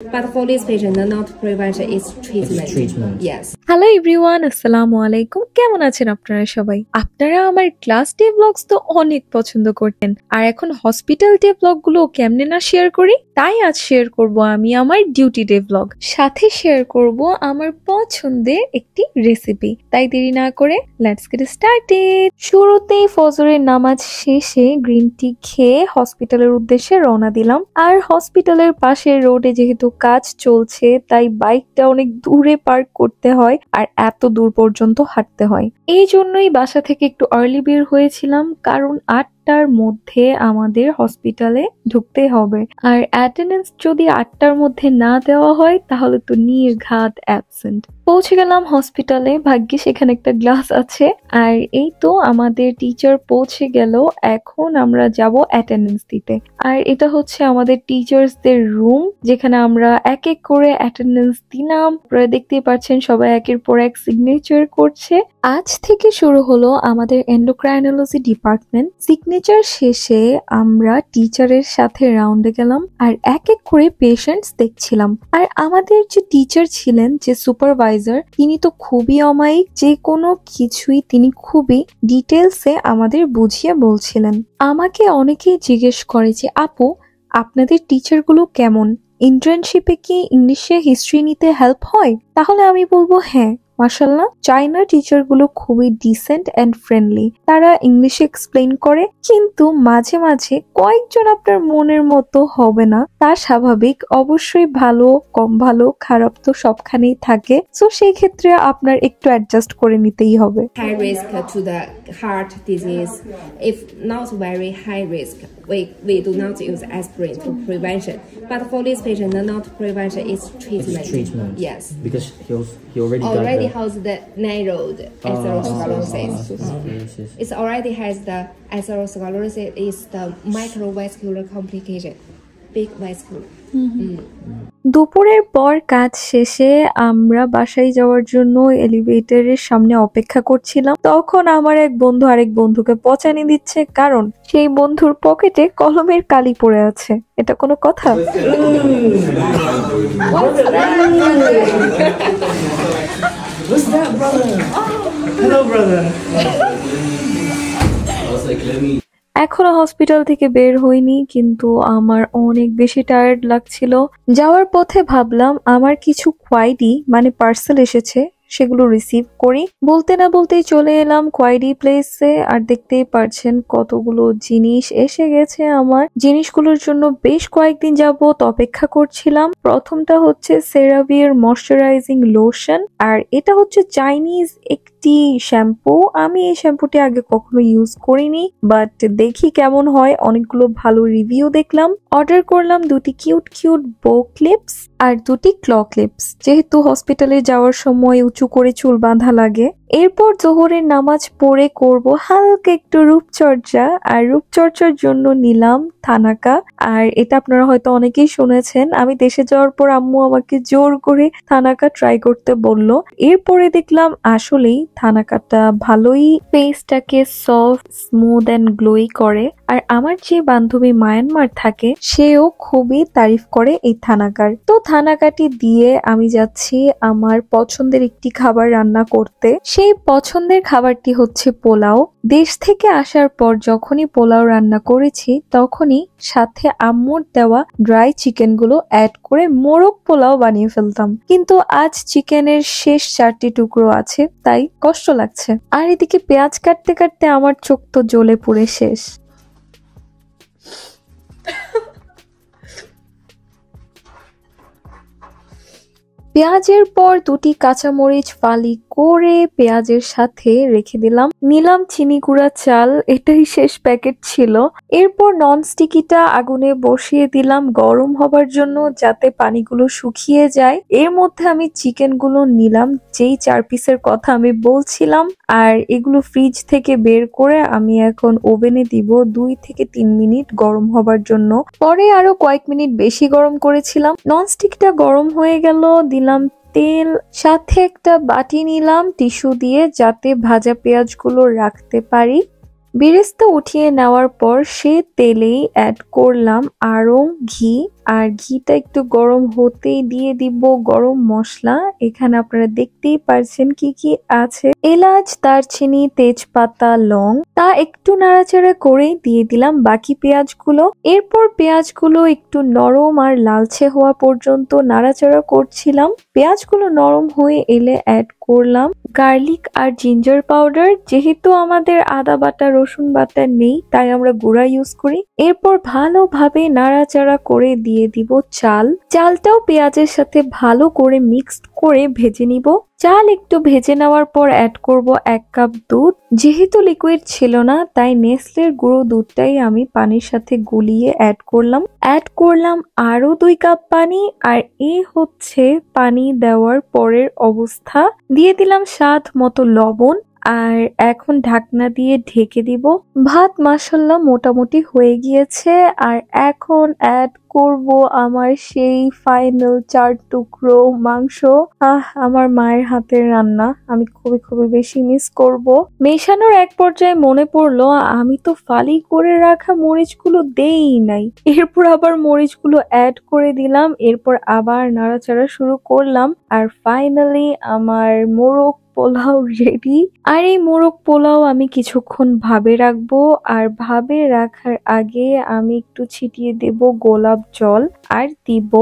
But for this patient, not prevention is treatment. It's treatment. Yes. Hello everyone, আসসালামু আলাইকুম। কেমন আছেন আপনারা সবাই? আপনারা আমার ক্লাস ডে ব্লগস তো অনেক পছন্দ করতেন, আর এখন হসপিটাল ডে ব্লগ গুলো কেমনে না শেয়ার করি। তাই আজ শেয়ার করব আমি আমার ডিউটি ডে ব্লগ, সাথে শেয়ার করব আমার পছন্দের একটি রেসিপি। তাই দেরি না করে লেটস গেট স্টার্টেড। শুরুতেই ফজরের নামাজ শেষে গ্রিন টি খেয়ে হসপিটালের উদ্দেশ্যে রওনা দিলাম। আর হসপিটালের পাশে রোডে যেহেতু কাজ চলছে, তাই বাইকটা অনেক দূরে পার্ক করতে হয় আর এত দূর পর্যন্ত হাঁটতে হয়। এই জন্যই বাসা থেকে একটু আর্লি বের হয়েছিলাম, কারণ 8টার মধ্যে আমাদের হসপিটালে ঢুকতে হবে। আর অ্যাটেন্ডেন্স যদি 8টার মধ্যে না দেওয়া হয় তাহলে তো নির্ঘাত অ্যাবসেন্ট। পৌঁছে গেলাম হসপিটালে, ভাগ্যিস সেখানে একটা গ্লাস আছে। আর এই তো আমাদের টিচার পৌঁছে গেল, এখন আমরা যাব অ্যাটেন্ডেন্স দিতে। আর এটা হচ্ছে আমাদের টিচার্সদের রুম, যেখানে আমরা এক এক করে অ্যাটেন্ডেন্স দিলাম। আপনারা দেখতেই পাচ্ছেন সবাই একের পর এক সিগনেচার করছে। আজ থেকে শুরু হলো আমাদের এন্ডোক্রাইনোলজি ডিপার্টমেন্ট। সিগনেচার শেষে আমরা টিচারের সাথে রাউন্ডে গেলাম আর এক এক করে পেশেন্টস দেখছিলাম। আর আমাদের যে টিচার ছিলেন, যে সুপারভাইজার, তিনি তো খুবই অমায়িক, যে কোনো কিছুই তিনি খুবই ডিটেলসে আমাদের বুঝিয়ে বলছিলেন। আমাকে অনেকেই জিজ্ঞেস করে যে আপু, আপনাদের টিচারগুলো কেমন? ইন্টার্নশিপে কি ইংলিশে হিস্ট্রি নিতে হেল্প হয়? তাহলে আমি বলবো হ্যাঁ, মাশাআল্লাহ, চাইনার টিচার গুলো খুবই ডিসেন্ট এন্ড ফ্রেন্ডলি। তারা ইংলিশে এক্সপ্লেইন করে, কিন্তু মাঝে মাঝে কয়েকজন আপনার মনের মতো হবে না, তা স্বাভাবিক। অবশ্যই ভালো, কম ভালো, খারাপ তো সবখানেই থাকে। সো সেই ক্ষেত্রে আপনার একটু অ্যাডজাস্ট করে নিতেই হবে। High risk to the heart disease. If not very high risk, we do not use aspirin for prevention. But for this patient, not prevention is treatment. It's treatment. Yes. Because he already has the narrowed atherosclerosis. Yes. It already has the atherosclerosis is the microvascular complication, big vascular. দুপুরের পর কাজ শেষে আমরা বাসায় যাওয়ার জন্য এলিভেটরের সামনে অপেক্ষা করছিলাম। তখন আমার এক বন্ধু আরেক বন্ধুকে পচানি দিচ্ছে, কারণ সেই বন্ধুর পকেটে কলমের কালি পড়ে আছে। এটা কোনো কথা? What's that, brother? Hello, brother. I was like, let me. এখনো হসপিটাল থেকে বের হইনি, কিন্তু আমার অনেক বেশি টায়ার্ড লাগছিল। যাওয়ার পথে ভাবলাম আমার কিছু কোয়াইডি মানে পার্সেল এসেছে, সেগুলো রিসিভ করি। বলতে না বলতেই চলে এলাম কোয়াইডি প্লেসে। আর দেখতেই পারছেন কতগুলো জিনিস এসে গেছে। আমার জিনিসগুলোর জন্য বেশ কয়েকদিন যাবত অপেক্ষা করছিলাম। প্রথমটা হচ্ছে সেরাভির ময়শ্চারাইজিং লোশন, আর এটা হচ্ছে চাইনিজ একটি শ্যাম্পু। আমি এই শ্যাম্পুটি আগে কখনো ইউজ করিনি, বাট দেখি কেমন হয়। অনেকগুলো ভালো রিভিউ দেখলাম। অর্ডার করলাম দুটি কিউট কিউট বো ক্লিপস আর দুটি ক্ল ক্লিপস, যেহেতু হসপিটালে যাওয়ার সময় উঁচু করে চুল বাঁধা লাগে। এরপর জোহরের নামাজ পড়ে করব হালকা একটু রূপচর্চা, আর রূপচর্চার জন্য নিলাম থানাকা। আর এটা আপনারা হয়তো অনেকেই শুনেছেন। আমি দেশে যাওয়ার পর আম্মু আমাকে জোর করে থানাকা ট্রাই করতে বলল। এরপরে দেখলাম আসলেই থানাকাটা ভালোই ফেসটাকে সফট, স্মুথ এন্ড গ্লোই করে। আর আমার যে বান্ধবী মায়ানমার থাকে, সেও খুবই তারিফ করে এই থানাকার। তো থানাকাটি দিয়ে আমি যাচ্ছি আমার পছন্দের একটি খাবার রান্না করতে। সেই পছন্দের খাবারটি হচ্ছে পোলাও। দেশ থেকে আসার পর যখনই পোলাও রান্না করেছি, তখনই সাথে আম্মুর দেওয়া ড্রাই চিকেন গুলো অ্যাড করে মোরগ পোলাও বানিয়ে ফেলতাম। কিন্তু আজ চিকেনের শেষ 4টি টুকরো আছে, তাই কষ্ট লাগছে। আর এদিকে পেঁয়াজ কাটতে কাটতে আমার চোখ তো জ্বলে পুড়ে শেষ। পেঁয়াজের পর দুটি কাঁচামরিচ ফালি করে পেঁয়াজের সাথে রেখে দিলাম। নিলাম চিনি গুঁড়া চাল, এটাই শেষ প্যাকেট ছিল। এরপর ননস্টিকিটা আগুনে বসিয়ে দিলাম গরম হবার জন্য, যাতে পানিগুলো শুকিয়ে যায়। এর মধ্যে আমি চিকেন গুলো নিলাম, যেই 4 পিসের কথা আমি বলছিলাম। আর এগুলো ফ্রিজ থেকে বের করে আমি এখন ওভেনে দিব 2 থেকে 3 মিনিট গরম হবার জন্য। পরে আরো কয়েক মিনিট বেশি গরম করেছিলাম। ননস্টিকটা গরম হয়ে গেল, দিলাম তেল, সাথে একটা বাটি নিলাম টিস্যু দিয়ে, যাতে ভাজা পেঁয়াজগুলো রাখতে পারি। বেরেস্তা উঠিয়ে নেওয়ার পর সে তেলেই অ্যাড করলাম আরং ঘি আর ঘিটা একটু গরম হতেই দিয়ে দিব গরম মশলা। এখানে আপনারা দেখতেই পারছেন কি কি আছে, এলাচ, দারচিনি, তেজপাতা, লং। তা একটু নাড়াচাড়া করে দিয়ে দিলাম বাকি পেঁয়াজগুলো। এরপর পেঁয়াজগুলো একটু নরম আর লালচে হওয়া পর্যন্ত নাড়াচাড়া করছিলাম। পেঁয়াজগুলো নরম হয়ে এলে অ্যাড করলাম গার্লিক আর জিঞ্জার পাউডার। যেহেতু আমাদের আদা বাটা রসুন বাটা নেই, তাই আমরা গুঁড়া ইউজ করি। এরপর ভালোভাবে নাড়াচাড়া করে দিয়ে দিব চাল। চালটাও পেঁয়াজের সাথে ভালো করে মিক্সড করে ভেজে নিব। চাল একটু ভেজে নেওয়ার পর অ্যাড করব 1 কাপ দুধ। যেহেতু লিকুইড ছিল না, তাই নেসলের গুঁড়ো দুধটাই আমি পানির সাথে গুলিয়ে অ্যাড করলাম আরো 2 কাপ পানি। আর এই হচ্ছে পানি দেওয়ার পরের অবস্থা। দিয়ে দিলাম স্বাদ মতো লবণ। আর এখন ঢাকনা দিয়ে ঢেকে দিব। ভাত মাশাআল্লাহ মোটামুটি হয়ে গিয়েছে। আর এখন অ্যাড করব আমার সেই ফাইনাল 4 টুকরো মাংস। আমার মায়ের হাতের রান্না আমি খুবই খুবই বেশি মিস করব। মেশানোর এক পর্যায়ে মনে পড়লো আমি তো ফালি করে রাখা মরিচগুলো দেই নাই। এরপর আবার মরিচগুলো অ্যাড করে দিলাম। এরপর আবার নাড়াচাড়া শুরু করলাম। আর ফাইনালি আমার মোরগ পোলাও রেডি। আর এই মোরগ পোলাও আমি কিছুক্ষণ ভাবে রাখবো। আর ভাবে রাখার আগে আমি একটু ছিটিয়ে দেব গোলাপ জল আর দিব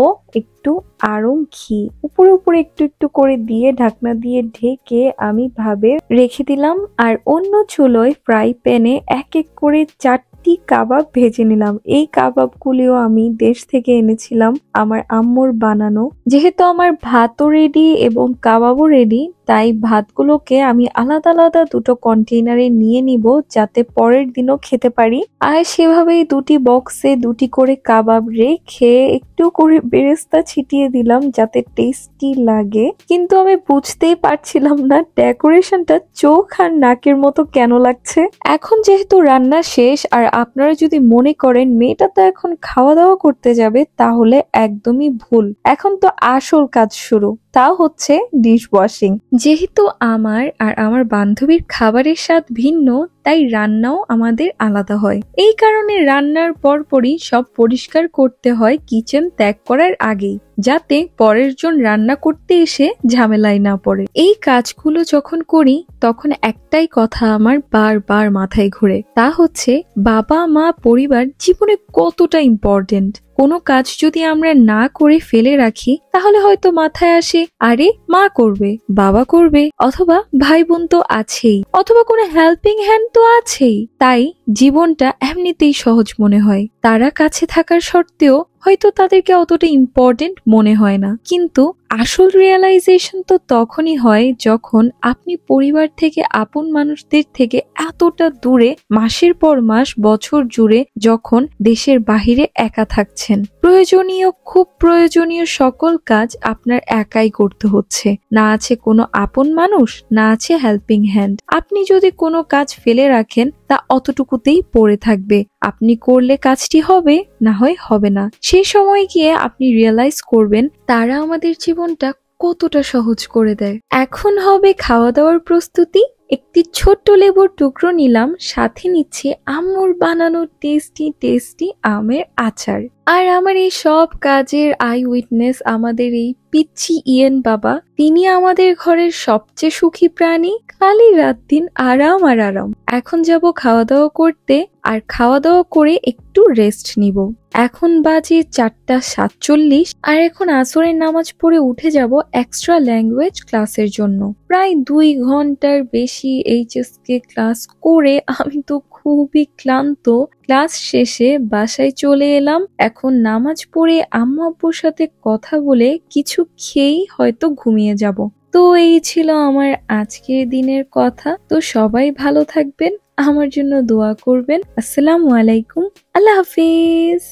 একটু আরং ঘি। উপরে উপরে একটু একটু করে দিয়ে ঢাকনা দিয়ে ঢেকে আমি ভাবে রেখে দিলাম। আর অন্য চুলোয় ফ্রাই প্যানে এক এক করে 4টি কাবাব ভেজে নিলাম। এই কাবাবগুলিও আমি দেশ থেকে এনেছিলাম, আমার আম্মুর বানানো। যেহেতু আমার ভাতও রেডি এবং কাবাবও রেডি, তাই ভাতগুলোকে আমি আলাদা আলাদা দুটো কন্টেইনারে নিয়ে নিব, যাতে পরের দিনও খেতে পারি। আর সেভাবেই 2টি বক্সে 2টি করে কাবাব রেখে একটু করে বেরেস্তা ছিটিয়ে দিলাম, যাতে টেস্টি লাগে। কিন্তু আমি বুঝতেই পারছিলাম না ডেকোরেশনটা চোখ আর নাকের মতো কেন লাগছে। এখন যেহেতু রান্না শেষ, আর আপনারা যদি মনে করেন মেয়েটা তো এখন খাওয়া দাওয়া করতে যাবে, তাহলে একদমই ভুল। এখন তো আসল কাজ শুরু, তা হচ্ছে ডিশ ওয়াশিং। যেহেতু আমার আর আমার বান্ধবীর খাবারের স্বাদ ভিন্ন, তাই রান্নাও আমাদের আলাদা হয়। এই কারণে রান্নার পরপরই সব পরিষ্কার করতে হয় কিচেন ত্যাগ করার আগেই, যাতে পরের জন রান্না করতে এসে ঝামেলায় না পড়ে। এই কাজগুলো যখন করি তখন একটাই কথা আমার বারবার মাথায় ঘোরে, তা হচ্ছে বাবা মা পরিবার জীবনে কতটা ইম্পর্টেন্ট। কোনো কাজ যদি আমরা না করে ফেলে রাখি, তাহলে হয়তো মাথায় আসে আরে মা করবে, বাবা করবে, অথবা ভাই বোন তো আছেই, অথবা কোনো হেল্পিং হ্যান্ড তো আছেই। তাই জীবনটা এমনিতেই সহজ মনে হয়। তারা কাছে থাকার সত্ত্বেও হয়তো তাদেরকে অতটা ইম্পর্টেন্ট মনে হয় না। কিন্তু আসল রিয়েলাইজেশন তো তখনই হয় যখন আপনি পরিবার থেকে, আপন মানুষদের থেকে এতটা দূরে মাসের পর মাস, বছর জুড়ে যখন দেশের বাহিরে একা থাকছেন। খুব প্রয়োজনীয় সকল কাজ আপনার একাই করতে হচ্ছে। না আছে কোনো আপন মানুষ, না আছে হেল্পিং হ্যান্ড। আপনি যদি কোনো কাজ ফেলে রাখেন, তা অতটুকুতেই পড়ে থাকবে। আপনি করলে কাজটি হবে, না হয় হবে না। সেই সময় গিয়ে আপনি রিয়েলাইজ করবেন তারা আমাদের জীবনটা কতটা সহজ করে দেয়। এখন হবে খাওয়া দাওয়ার প্রস্তুতি। একটি ছোট্ট লেবুর টুকরো নিলাম, সাথে নিচ্ছে আম্মুর বানানো টেস্টি টেস্টি আমের আচার। আর আমার এই সব কাজের আই উইটনেস আমাদের এই পিচ্ছি ইয়েন বাবা। তিনি আমাদের ঘরের সবচেয়ে সুখী প্রাণী। খালি রাত দিন আরাম আর আরাম। এখন যাব খাওয়া দাওয়া করতে, আর খাওয়া দাওয়া করে একটু রেস্ট নিব। এখন বাজে 4:47, আর এখন আসরের নামাজ পড়ে উঠে যাব এক্সট্রা ল্যাঙ্গুয়েজ ক্লাসের জন্য। প্রায় 2 ঘন্টার বেশি এইচএসকে ক্লাস করে আমি তো খুবই ক্লান্ত। ক্লাস শেষে বাসায় চলে এলাম। এখন নামাজ পড়ে আম্মু আব্বুর সাথে কথা বলে কিছু খেয়েই হয়তো ঘুমিয়ে যাব। তো এই ছিল আমার আজকের দিনের কথা। তো সবাই ভালো থাকবেন, আমার জন্য দোয়া করবেন। আসসালামু আলাইকুম, আল্লাহ হাফিজ।